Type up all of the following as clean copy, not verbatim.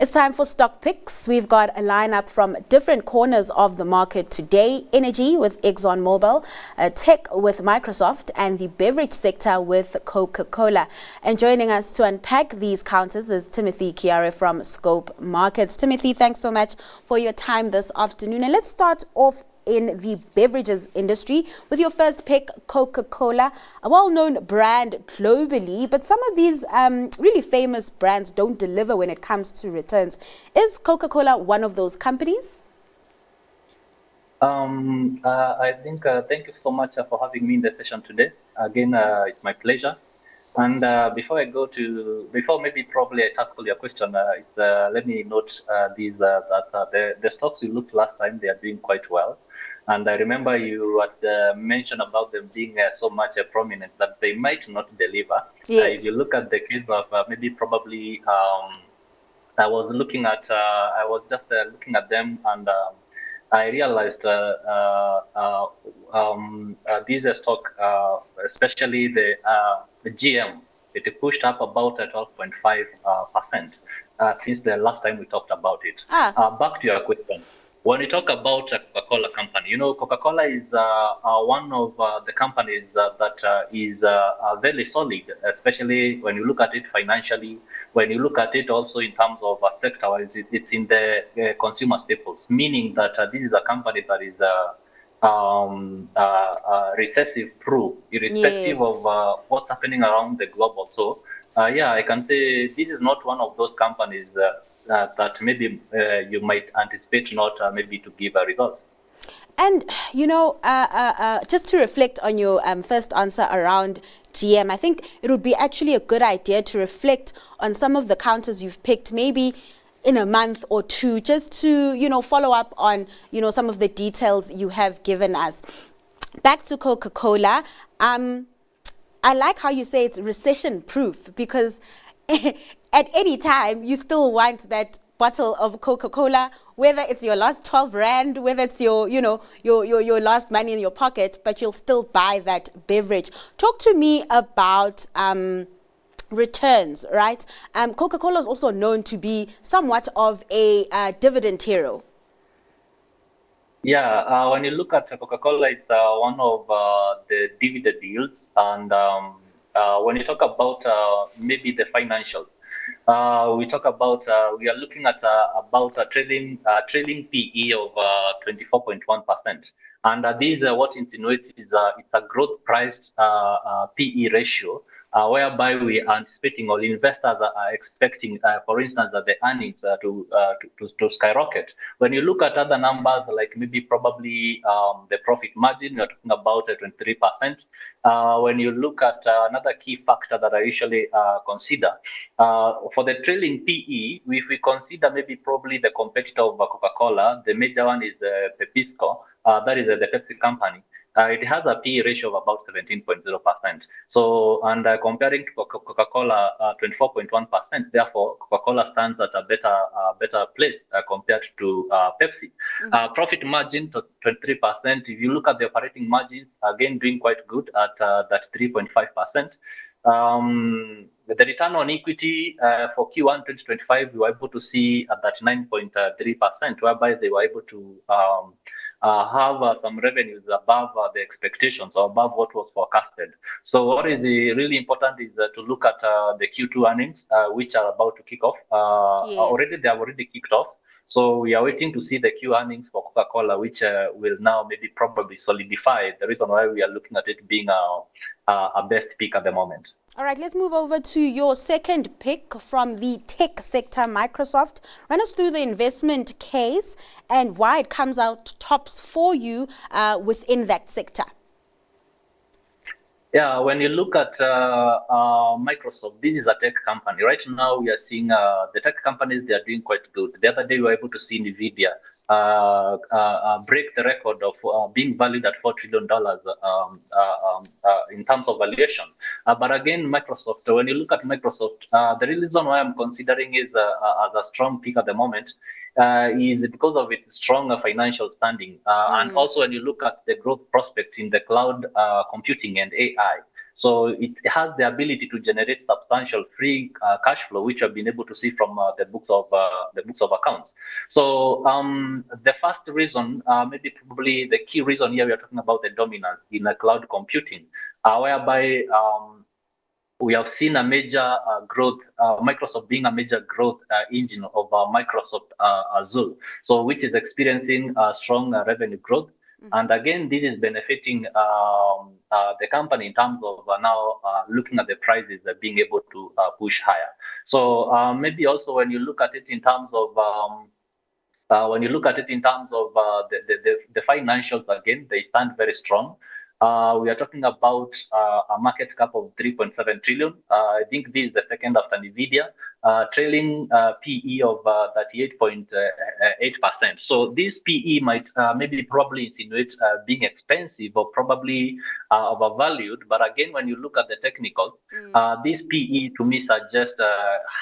It's time for stock picks. We've got a lineup from different corners of the market today. Energy with ExxonMobil, tech with Microsoft, and the beverage sector with Coca-Cola. And joining us to unpack these counters is Timothy Kiarie from Scope Markets. Timothy, thanks so much for your time this afternoon. And let's start off in the beverages industry with your first pick, Coca-Cola, a well-known brand globally, but some of these really famous brands don't deliver when it comes to returns. Is Coca-Cola one of those companies? I think thank you so much for having me in the session today. Again, it's my pleasure. And before maybe probably I tackle your question, let me note the stocks we looked last time, they are doing quite well. And I remember you had mentioned about them being so much prominent that they might not deliver. Yes. If you look at the case of I was just looking at them and I realized these stock, especially the GM, it pushed up about 12.5% since the last time we talked about it. Back to your question. When we talk about a Coca-Cola company, you know, Coca-Cola is one of the companies that is very solid, especially when you look at it financially, when you look at it also in terms of sector-wise, it's in the consumer staples, meaning that this is a company that is recessive-proof, irrespective of what's happening around the globe also. Yeah, I can say this is not one of those companies that maybe you might anticipate not maybe to give a result. And, you know, just to reflect on your first answer around GM, I think it would be actually a good idea to reflect on some of the counters you've picked, maybe in a month or two, just to, you know, follow up on, you know, some of the details you have given us. Back to Coca-Cola. I like how you say it's recession-proof, because at any time you still want that bottle of Coca-Cola, whether it's your last 12 rand, whether it's your, you know, your last money in your pocket, but you'll still buy that beverage. Talk to me about returns, right? Coca-Cola is also known to be somewhat of a dividend hero. Yeah, when you look at Coca-Cola, it's one of the dividend yields. And when you talk about maybe the financials, we are looking at about a trailing PE of 24.1%. And this what insinuates is it's a growth price PE ratio, whereby we are anticipating, or investors are expecting, for instance, that the earnings to skyrocket. When you look at other numbers, like maybe probably the profit margin, you're talking about 23%. When you look at another key factor that I usually consider, for the trailing PE, if we consider maybe probably the competitor of Coca-Cola, the major one is Pepsico, that is the Pepsi company. It has a PE ratio of about 17.0%. So, and comparing to Coca-Cola, 24.1%, therefore, Coca-Cola stands at a better place compared to Pepsi. Profit margin to 23%. If you look at the operating margins, again, doing quite good at that 3.5%. The return on equity for Q1 2025, we were able to see at that 9.3%, whereby they were able to have some revenues above the expectations, or above what was forecasted. So what is really important is to look at the Q2 earnings, which are about to kick off. Already, they have already kicked off. So we are waiting to see the Q earnings for Coca-Cola, which will now maybe probably solidify the reason why we are looking at it being a best pick at the moment. All right, let's move over to your second pick from the tech sector, Microsoft. Run us through the investment case and why it comes out tops for you within that sector. Yeah, when you look at Microsoft, this is a tech company. Right now, we are seeing the tech companies, they are doing quite good. The other day, we were able to see NVIDIA break the record of being valued at $4 trillion in terms of valuation. But again, Microsoft, when you look at Microsoft, the reason why I'm considering is as a strong pick at the moment is because of its strong financial standing. And also when you look at the growth prospects in the cloud computing and AI, So it has the ability to generate substantial free cash flow, which we have been able to see from the books of accounts. So the first reason, maybe probably the key reason here, we are talking about the dominance in cloud computing, whereby we have seen a major growth, Microsoft being a major growth engine of Microsoft Azure, so which is experiencing strong revenue growth. And again, this is benefiting the company in terms of now looking at the prices being able to push higher. So maybe also when you look at it in terms of the financials, again, they stand very strong. We are talking about a market cap of 3.7 trillion. I think this is the second after Nvidia, trailing PE of 38.8%. So this PE might maybe probably insinuate being expensive or probably overvalued. But again, when you look at the technicals, this PE to me suggests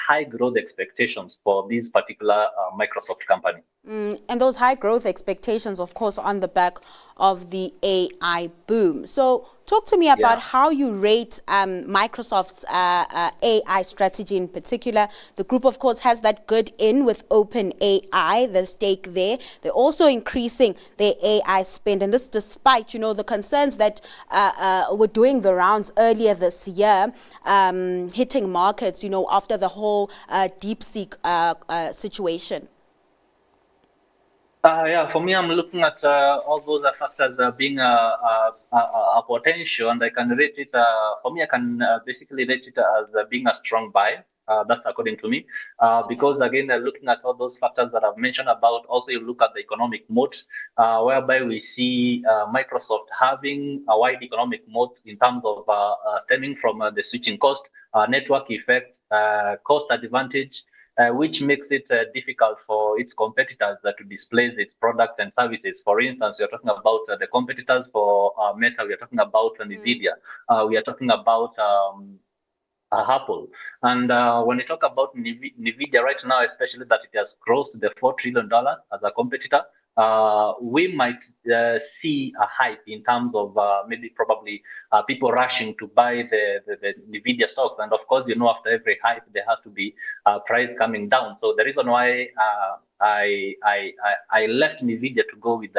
high growth expectations for this particular Microsoft company. And those high growth expectations, of course, on the back of the AI boom. So talk to me about how you rate Microsoft's AI strategy in particular. The group, of course, has that good in with OpenAI, the stake there. They're also increasing their AI spend. And this despite, the concerns that were doing the rounds earlier this year, hitting markets, after the whole DeepSeek situation. For me, I'm looking at all those factors being a potential, and I can rate it. For me, I can basically rate it as being a strong buy. That's according to me, because again, looking at all those factors that I've mentioned about, also you look at the economic moat, whereby we see Microsoft having a wide economic moat in terms of stemming from the switching cost, network effect, cost advantage. Which makes it difficult for its competitors to displace its products and services. For instance, we are talking about the competitors for Meta, we are talking about Nvidia, we are talking about Apple. And when we talk about Nvidia right now, especially that it has crossed the $4 trillion as a competitor, we might see a hype in terms of maybe probably people rushing to buy the Nvidia stocks. And of course, after every hype, there has to be price coming down. So the reason why I left Nvidia to go with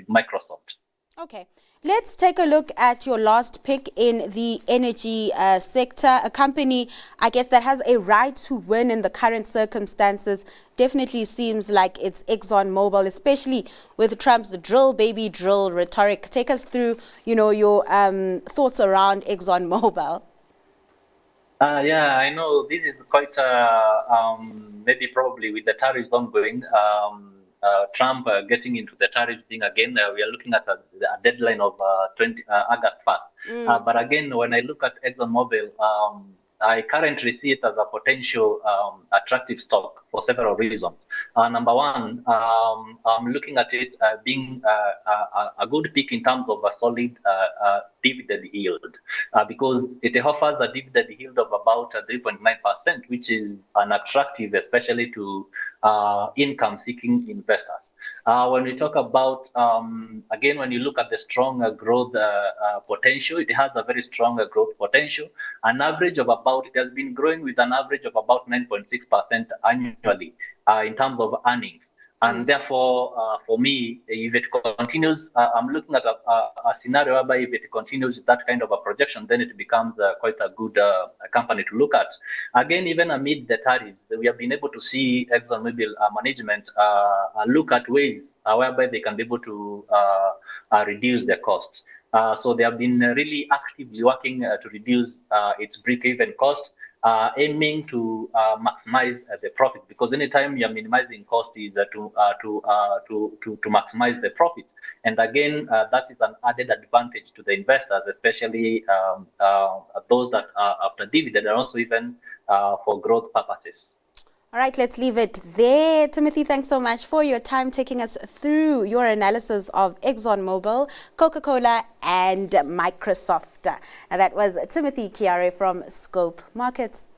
Microsoft. Okay, let's take a look at your last pick in the energy sector. A company, I guess, that has a right to win in the current circumstances. Definitely seems like it's ExxonMobil, especially with Trump's drill, baby, drill rhetoric. Take us through, your thoughts around ExxonMobil. I know this is quite maybe probably with the tariffs ongoing. Trump getting into the tariff thing again, we are looking at a deadline of August 1st. But again, when I look at ExxonMobil, I currently see it as a potential attractive stock for several reasons. Number one, I'm looking at it being a good pick in terms of a solid dividend yield, because it offers a dividend yield of about 3.9%, which is an attractive, especially to income-seeking investors. When we talk about, again, when you look at the strong growth potential, it has a very strong growth potential. An average of about, it has been growing with an average of about 9.6% annually in terms of earnings. And therefore, for me, if it continues, I'm looking at a scenario whereby if it continues that kind of a projection, then it becomes quite a good company to look at. Again, even amid the tariffs, we have been able to see ExxonMobil management look at ways whereby they can be able to reduce their costs. So they have been really actively working to reduce its break-even cost. Aiming to maximize the profit, because anytime you're minimizing cost is to maximize the profit. And again, that is an added advantage to the investors, especially those that are after dividend, and also even for growth purposes. All right, let's leave it there. Timothy, thanks so much for your time taking us through your analysis of ExxonMobil, Coca-Cola, and Microsoft. And that was Timothy Kiarie from Scope Markets.